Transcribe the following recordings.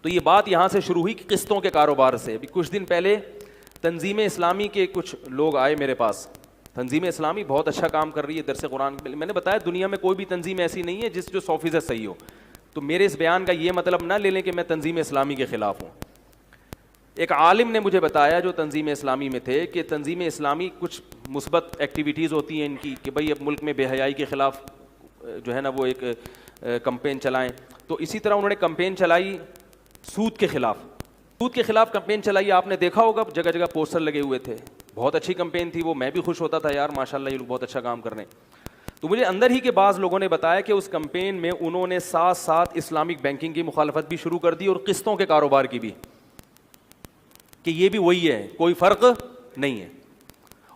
تو یہ بات یہاں سے شروع ہوئی کہ قسطوں کے کاروبار سے. ابھی کچھ دن پہلے تنظیم اسلامی کے کچھ لوگ آئے میرے پاس. تنظیم اسلامی بہت اچھا کام کر رہی ہے درس قرآن. میں نے بتایا دنیا میں کوئی بھی تنظیم ایسی نہیں ہے جو 100% صحیح ہو. تو میرے اس بیان کا یہ مطلب نہ لے لیں کہ میں تنظیم اسلامی کے خلاف ہوں. ایک عالم نے مجھے بتایا جو تنظیم اسلامی میں تھے کہ تنظیم اسلامی کچھ مثبت ایکٹیویٹیز ہوتی ہیں ان کی کہ بھئی اب ملک میں بے حیائی کے خلاف جو ہے نا وہ ایک کمپین چلائیں. تو اسی طرح انہوں نے کمپین چلائی سود کے خلاف. سود کے خلاف کمپین چلائی. آپ نے دیکھا ہوگا جگہ جگہ پوسٹر لگے ہوئے تھے. بہت اچھی کمپین تھی وہ. میں بھی خوش ہوتا تھا یار ماشاءاللہ یہ لوگ بہت اچھا کام کر رہے ہیں. تو مجھے اندر ہی کے بعض لوگوں نے بتایا کہ اس کمپین میں انہوں نے ساتھ ساتھ اسلامک بینکنگ کی مخالفت بھی شروع کر دی اور قسطوں کے کاروبار کی بھی, کہ یہ بھی وہی ہے, کوئی فرق نہیں ہے.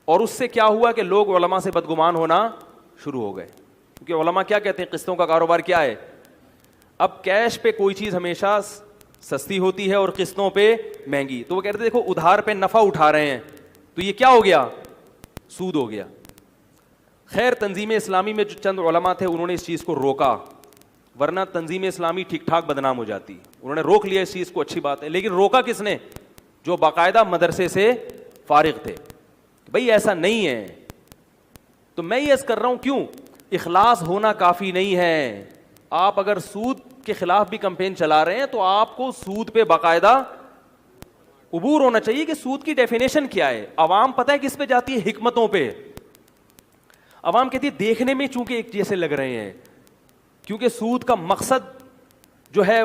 اور اس سے کیا ہوا کہ لوگ علماء سے بدگمان ہونا شروع ہو گئے. کیونکہ علماء کیا کہتے ہیں قسطوں کا کاروبار کیا ہے. اب کیش پہ کوئی چیز ہمیشہ سستی ہوتی ہے اور قسطوں پہ مہنگی. تو وہ کہتے ہیں دیکھو ادھار پہ نفع اٹھا رہے ہیں تو یہ کیا ہو گیا, سود ہو گیا. خیر تنظیم اسلامی میں جو چند علماء تھے انہوں نے اس چیز کو روکا, ورنہ تنظیم اسلامی ٹھیک ٹھاک بدنام ہو جاتی. انہوں نے روک لیا اس چیز کو, اچھی بات ہے. لیکن روکا کس نے, جو باقاعدہ مدرسے سے فارغ تھے. بھئی ایسا نہیں ہے. تو میں یہ عرض کر رہا ہوں کیوں, اخلاص ہونا کافی نہیں ہے. آپ اگر سود کے خلاف بھی کمپین چلا رہے ہیں تو آپ کو سود پہ باقاعدہ عبور ہونا چاہیے کہ سود کی ڈیفینیشن کیا ہے. عوام پتہ ہے کس پہ جاتی ہے, حکمتوں پہ. عوام کہتی ہے دیکھنے میں چونکہ ایک جیسے لگ رہے ہیں, کیونکہ سود کا مقصد جو ہے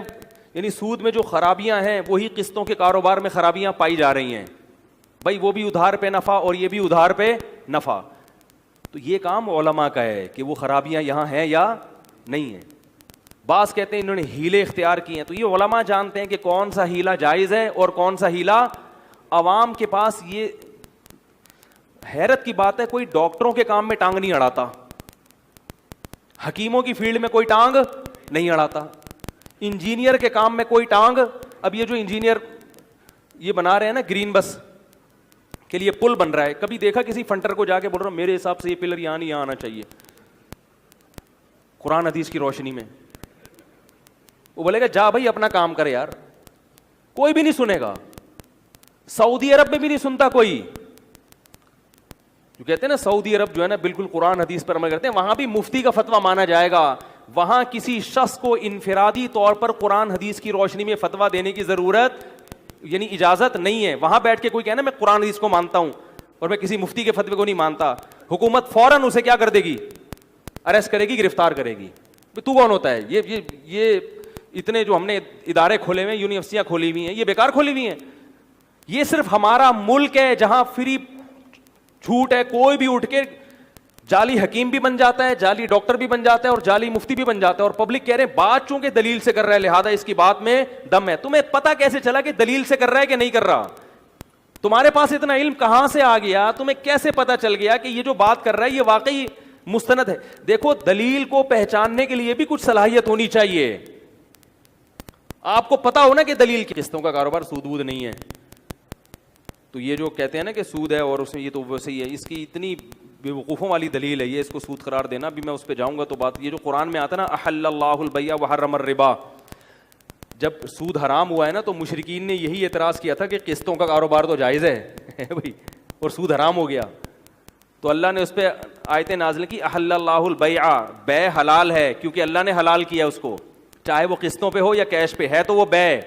یعنی سود میں جو خرابیاں ہیں وہی قسطوں کے کاروبار میں خرابیاں پائی جا رہی ہیں. بھائی وہ بھی ادھار پہ نفع اور یہ بھی ادھار پہ نفع. تو یہ کام علماء کا ہے کہ وہ خرابیاں یہاں ہیں یا نہیں ہیں. بعض کہتے ہیں انہوں نے ہیلے اختیار کیے ہیں. تو یہ علماء جانتے ہیں کہ کون سا ہیلا جائز ہے اور کون سا ہیلا. عوام کے پاس یہ حیرت کی بات ہے, کوئی ڈاکٹروں کے کام میں ٹانگ نہیں اڑاتا, حکیموں کی فیلڈ میں کوئی ٹانگ نہیں اڑاتا, انجینئر کے کام میں کوئی ٹانگ. اب یہ جو انجینئر یہ بنا رہے ہیں نا گرین بس کے لیے پل بن رہا ہے, کبھی دیکھا کسی فنٹر کو جا کے بول رہا ہوں میرے حساب سے یہ پلر یہاں نہیں یہاں آنا چاہیے قرآن حدیث کی روشنی میں. وہ بولے گا جا بھائی اپنا کام کرے یار, کوئی بھی نہیں سنے گا. سعودی عرب میں بھی نہیں سنتا کوئی. جو کہتے ہیں نا سعودی عرب جو ہے نا بالکل قرآن حدیث پر عمل کرتے ہیں, وہاں بھی مفتی کا فتویٰ مانا جائے گا. وہاں کسی شخص کو انفرادی طور پر قرآن حدیث کی روشنی میں فتویٰ دینے کی ضرورت یعنی اجازت نہیں ہے. وہاں بیٹھ کے کوئی کہنا میں قرآن حدیث کو مانتا ہوں اور میں کسی مفتی کے فتوے کو نہیں مانتا, حکومت فوراً اسے کیا کر دے گی, اریسٹ کرے گی, گرفتار کرے گی. تو کون ہوتا ہے یہ اتنے جو ہم نے ادارے کھولے ہوئے ہیں, یونیورسٹیاں کھولی ہوئی ہیں, یہ بیکار کھولی ہوئی ہیں. یہ صرف ہمارا ملک ہے جہاں فری چھوٹ ہے, کوئی بھی اٹھ کے جعلی حکیم بھی بن جاتا ہے, جعلی ڈاکٹر بھی بن جاتا ہے اور جعلی مفتی بھی بن جاتا ہے. اور پبلک کہہ رہے ہیں بات چونکہ دلیل سے کر رہا ہے لہذا اس کی بات میں دم ہے. تمہیں پتہ کیسے چلا کہ دلیل سے کر رہا ہے کہ نہیں کر رہا؟ تمہارے پاس اتنا علم کہاں سے آ گیا؟ تمہیں کیسے پتہ چل گیا کہ یہ جو بات کر رہا ہے یہ واقعی مستند ہے؟ دیکھو دلیل کو پہچاننے کے لیے بھی کچھ صلاحیت ہونی چاہیے. آپ کو پتا ہو نا کہ دلیل کی قسطوں کا کاروبار سود وود نہیں ہے. تو یہ جو کہتے ہیں نا کہ سود ہے اور اس میں یہ تو ویسے ہی ہے, اس کی اتنی بیوقوفوں والی دلیل ہے یہ, اس کو سود قرار دینا. بھی میں اس پہ جاؤں گا تو بات یہ جو قرآن میں آتا ہے نا احل اللہ البیع وحرم الربا, جب سود حرام ہوا ہے نا تو مشرکین نے یہی اعتراض کیا تھا کہ قسطوں کا کاروبار تو جائز ہے بھائی اور سود حرام ہو گیا. تو اللہ نے اس پہ آیتیں نازل کی احل اللہ البیع, بے حلال ہے کیونکہ اللہ نے حلال کیا اس کو, چاہے وہ قسطوں پہ ہو یا کیش پہ ہے تو وہ بے.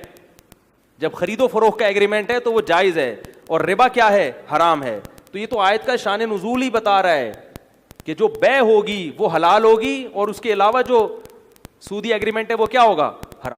جب خرید و فروخت کا ایگریمنٹ ہے تو وہ جائز ہے, اور ربا کیا ہے, حرام ہے. تو یہ تو آیت کا شان نزول ہی بتا رہا ہے کہ جو بے ہوگی وہ حلال ہوگی اور اس کے علاوہ جو سودی ایگریمنٹ ہے وہ کیا ہوگا,